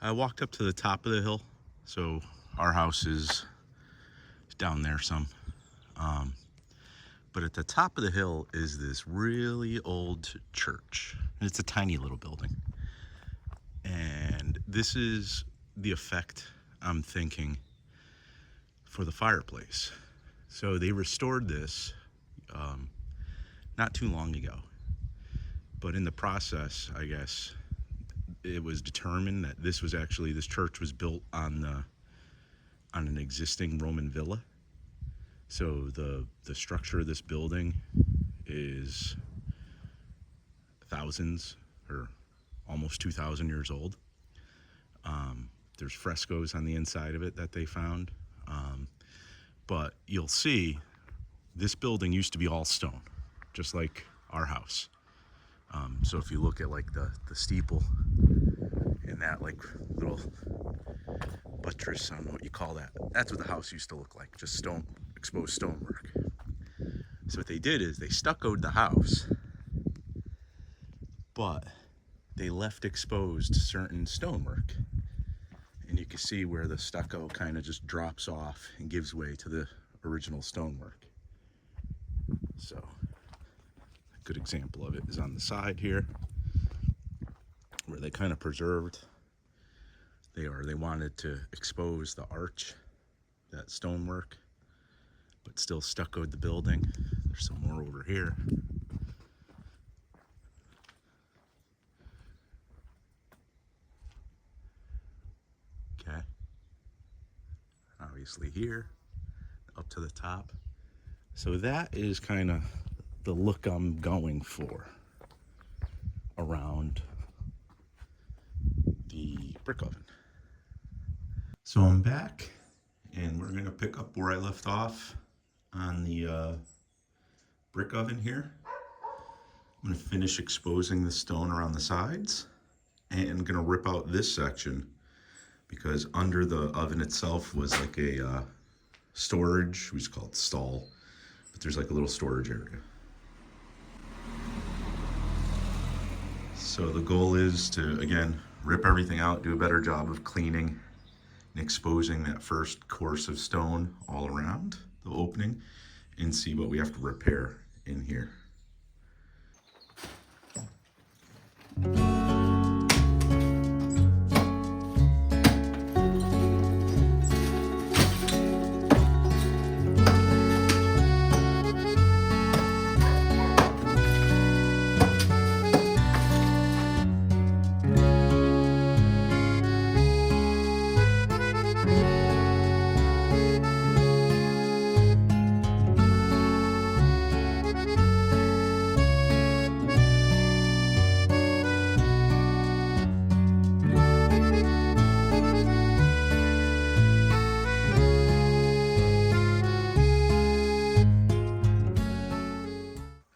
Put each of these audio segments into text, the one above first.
I walked up to the top of the hill, so our house is down there some. But at the top of the hill is this really old church. And it's a tiny little building. And this is the effect I'm thinking for the fireplace. So they restored this not too long ago. But in the process, I guess, it was determined that this church was built on an existing Roman villa. So the structure of this building is thousands or almost 2,000 years old. There's frescoes on the inside of it that they found. But you'll see this building used to be all stone, just like our house. So if you look at like the steeple and that like little buttress, I don't know what you call that. That's what the house used to look like, just stone, exposed stonework. So what they did is they stuccoed the house, but they left exposed certain stonework. And you can see where the stucco kind of just drops off and gives way to the original stonework. So a good example of it is on the side here, where they kind of preserved. They wanted to expose the arch, that stonework, but still stuccoed the building. There's some more over here. Okay. Obviously here, up to the top. So that is kind of the look I'm going for around the brick oven. So I'm back, and we're gonna pick up where I left off on the brick oven here. I'm gonna finish exposing the stone around the sides, and I'm gonna rip out this section because under the oven itself was like a storage, we just call it stall, but there's like a little storage area. So the goal is to, again, rip everything out, do a better job of cleaning and exposing that first course of stone all around the opening and see what we have to repair in here.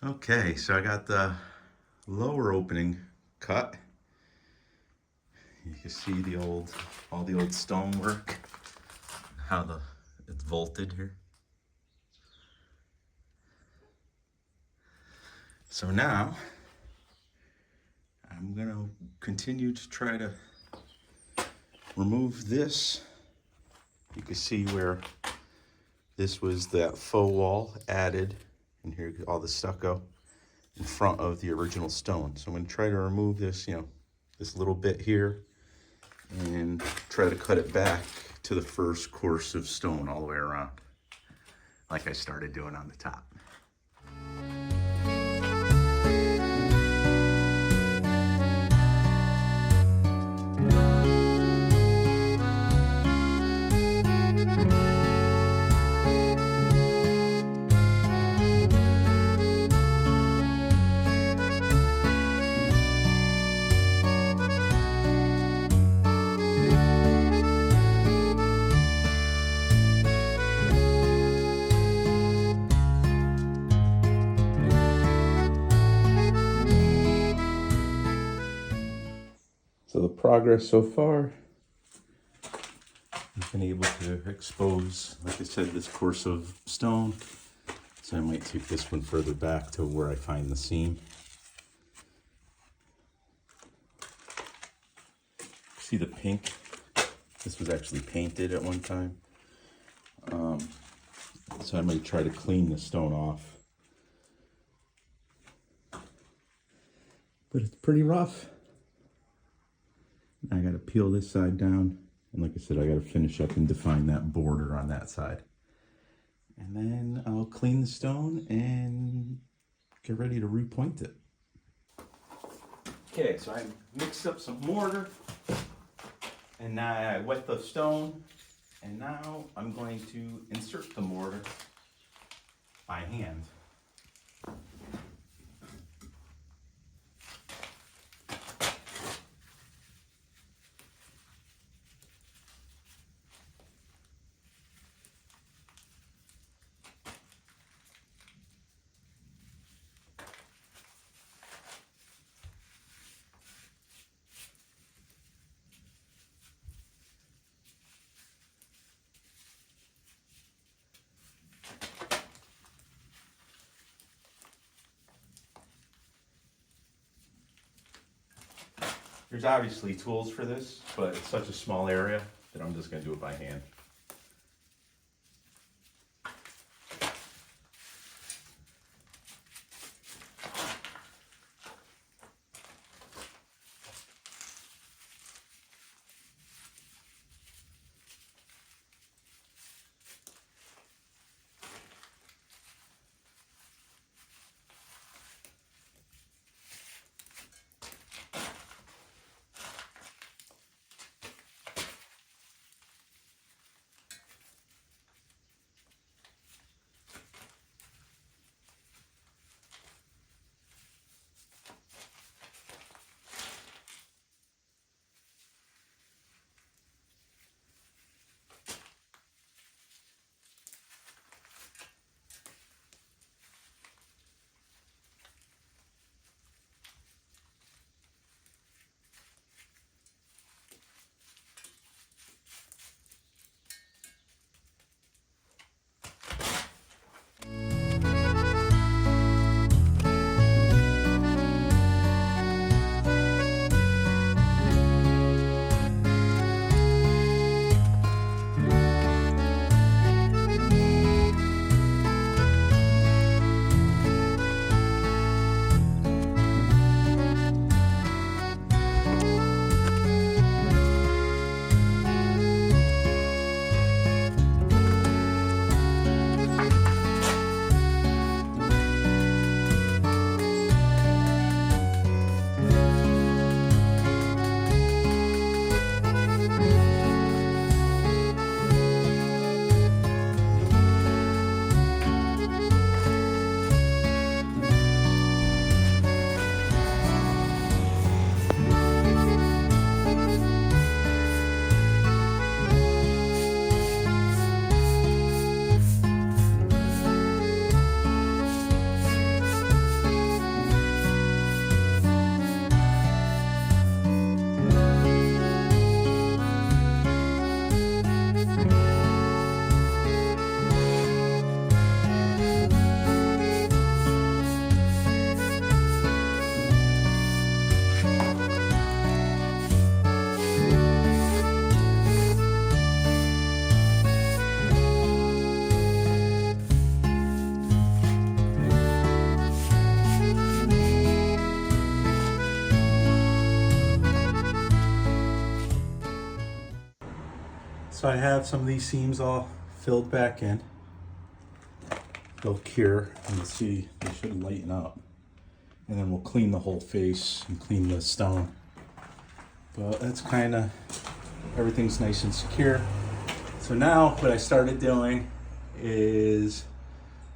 Okay, so I got the lower opening cut. You can see all the old stonework, how it's vaulted here. So now I'm gonna continue to try to remove this. You can see where this was that faux wall added, and here all the stucco in front of the original stone. So I'm going to try to remove this, this little bit here, and try to cut it back to the first course of stone all the way around, like I started doing on the top. So the progress so far, I've been able to expose, like I said, this course of stone. So I might take this one further back to where I find the seam. See the pink? This was actually painted at one time. So I might try to clean the stone off. But it's pretty rough. I gotta peel this side down. And like I said, I gotta finish up and define that border on that side. And then I'll clean the stone and get ready to repoint it. Okay, so I mixed up some mortar. And now I wet the stone. And now I'm going to insert the mortar by hand. There's obviously tools for this, but it's such a small area that I'm just going to do it by hand. So I have some of these seams all filled back in. They'll cure, and you'll see they should lighten up. And then we'll clean the whole face and clean the stone. But that's kind of, everything's nice and secure. So now what I started doing is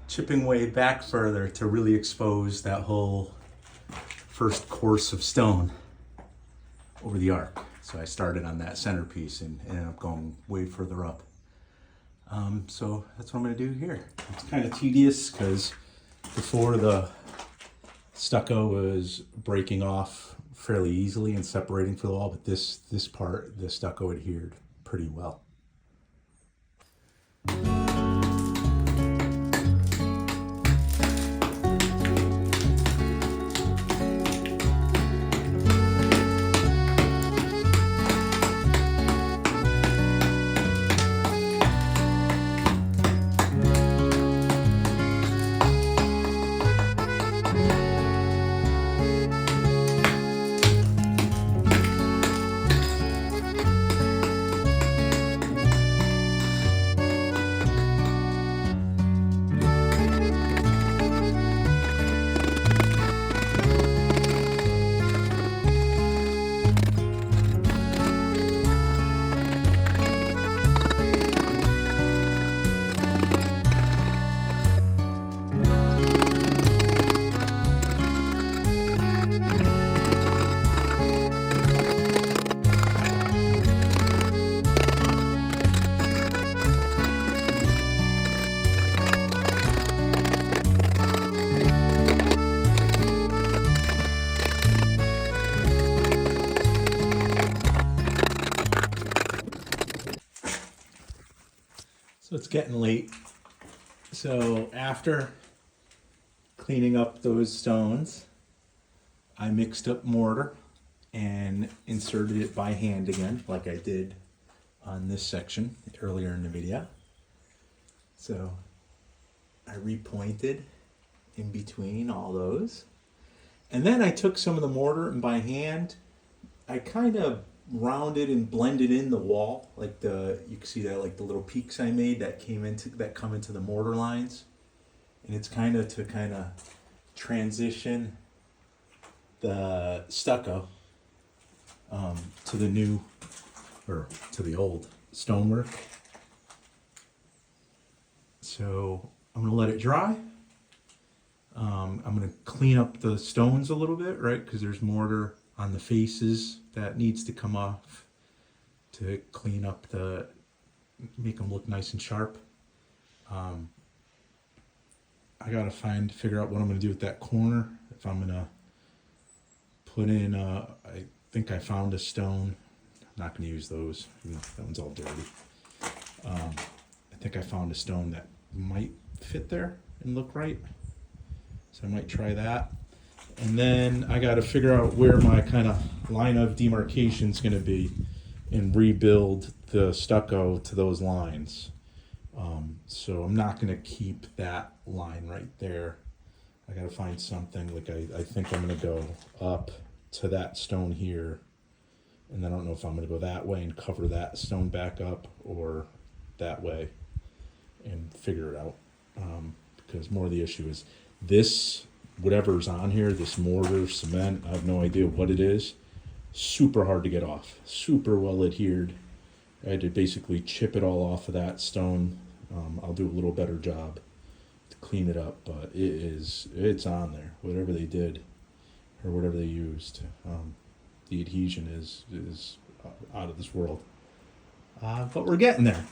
chipping way back further to really expose that whole first course of stone over the arc. So I started on that centerpiece and ended up going way further up. So that's what I'm going to do here. It's kind of tedious because before the stucco was breaking off fairly easily and separating for the wall, but this part, the stucco adhered pretty well. So it's getting late. So after cleaning up those stones, I mixed up mortar and inserted it by hand again, like I did on this section earlier in the video. So I repointed in between all those. And then I took some of the mortar and by hand, I kind of rounded and blended in the wall, like you can see that, like the little peaks I made that come into the mortar lines. And it's kind of to transition the stucco to the new, or to the old stonework. So I'm gonna let it dry. I'm gonna clean up the stones a little bit, right? Because there's mortar on the faces that needs to come off to clean up make them look nice and sharp. I gotta figure out what I'm gonna do with that corner. If I'm gonna put in, I think I found a stone. I'm not gonna use those. That one's all dirty. I think I found a stone that might fit there and look right. So I might try that. And then I got to figure out where my kind of line of demarcation is going to be and rebuild the stucco to those lines. So I'm not going to keep that line right there. I got to find something, like I think I'm going to go up to that stone here. And then I don't know if I'm going to go that way and cover that stone back up or that way and figure it out. Because more of the issue is this, whatever's on here, this mortar, cement, I have no idea what it is. Super hard to get off. Super well adhered. I had to basically chip it all off of that stone. I'll do a little better job to clean it up, but it's on there. Whatever they did or whatever they used, the adhesion is out of this world. But we're getting there.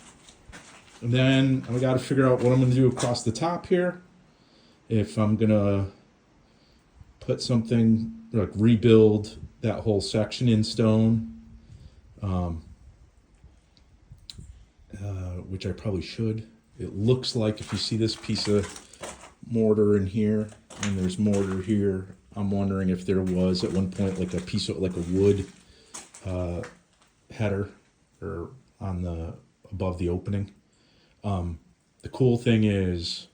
And then I got to figure out what I'm going to do across the top here. If I'm going to put something, like rebuild that whole section in stone, which I probably should. It looks like, if you see this piece of mortar in here, and there's mortar here, I'm wondering if there was at one point like a piece of, like a wood header or on above the opening. The cool thing is,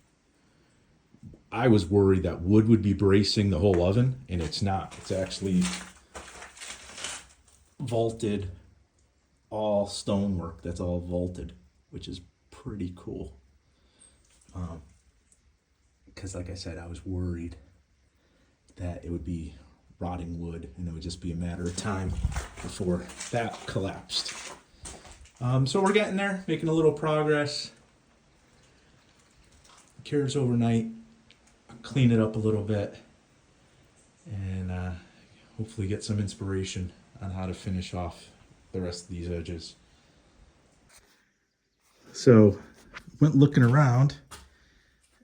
I was worried that wood would be bracing the whole oven, and it's not. It's actually vaulted, all stonework. That's all vaulted, which is pretty cool. Because like I said, I was worried that it would be rotting wood, and it would just be a matter of time before that collapsed. So we're getting there, making a little progress. Cures overnight. Clean it up a little bit, and hopefully get some inspiration on how to finish off the rest of these edges. So went looking around,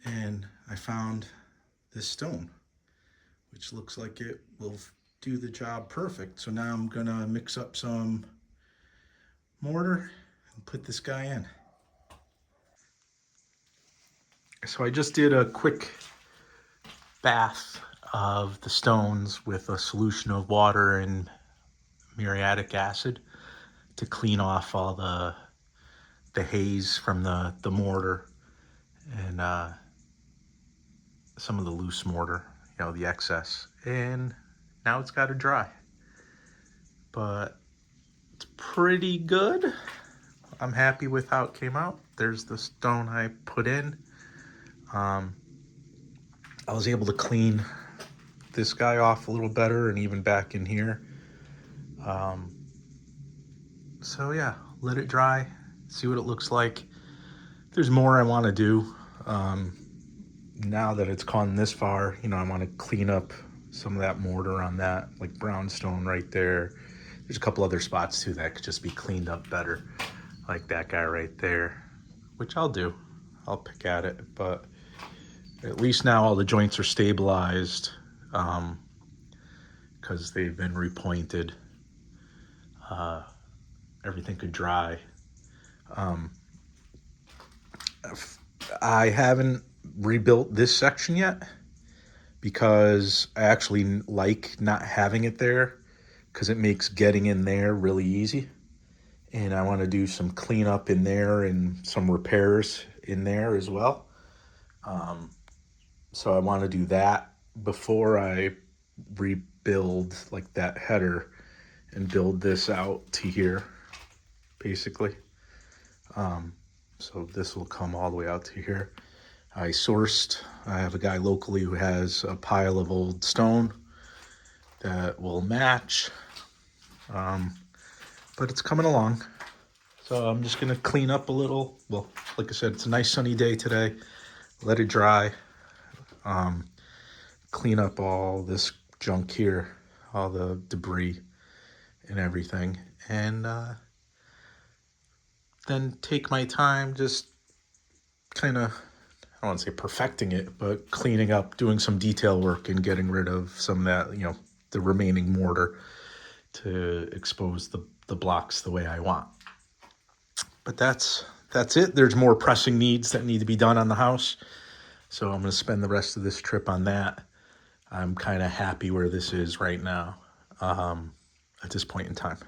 and I found this stone, which looks like it will do the job perfect. So now I'm gonna mix up some mortar and put this guy in. So I just did a quick bath of the stones with a solution of water and muriatic acid to clean off all the haze from the mortar and some of the loose mortar, the excess. And now it's got to dry, but it's pretty good. I'm happy with how it came out. There's the stone I put in. I was able to clean this guy off a little better, and even back in here. So yeah, let it dry, see what it looks like. There's more I want to do. Now that it's gone this far, I want to clean up some of that mortar on that, like brownstone right there. There's a couple other spots too that could just be cleaned up better, like that guy right there, which I'll do. I'll pick at it, but at least now all the joints are stabilized because they've been repointed. Everything could dry. I haven't rebuilt this section yet because I actually like not having it there because it makes getting in there really easy. And I want to do some cleanup in there and some repairs in there as well. So I want to do that before I rebuild like that header and build this out to here, basically. So this will come all the way out to here. I have a guy locally who has a pile of old stone that will match, but it's coming along. So I'm just gonna clean up a little. Well, like I said, it's a nice sunny day today. Let it dry. Clean up all this junk here, all the debris and everything, and then take my time just kind of, I don't want to say perfecting it, but cleaning up, doing some detail work and getting rid of some of that, the remaining mortar to expose the blocks the way I want. But that's it. There's more pressing needs that need to be done on the house. So I'm going to spend the rest of this trip on that. I'm kind of happy where this is right now at this point in time.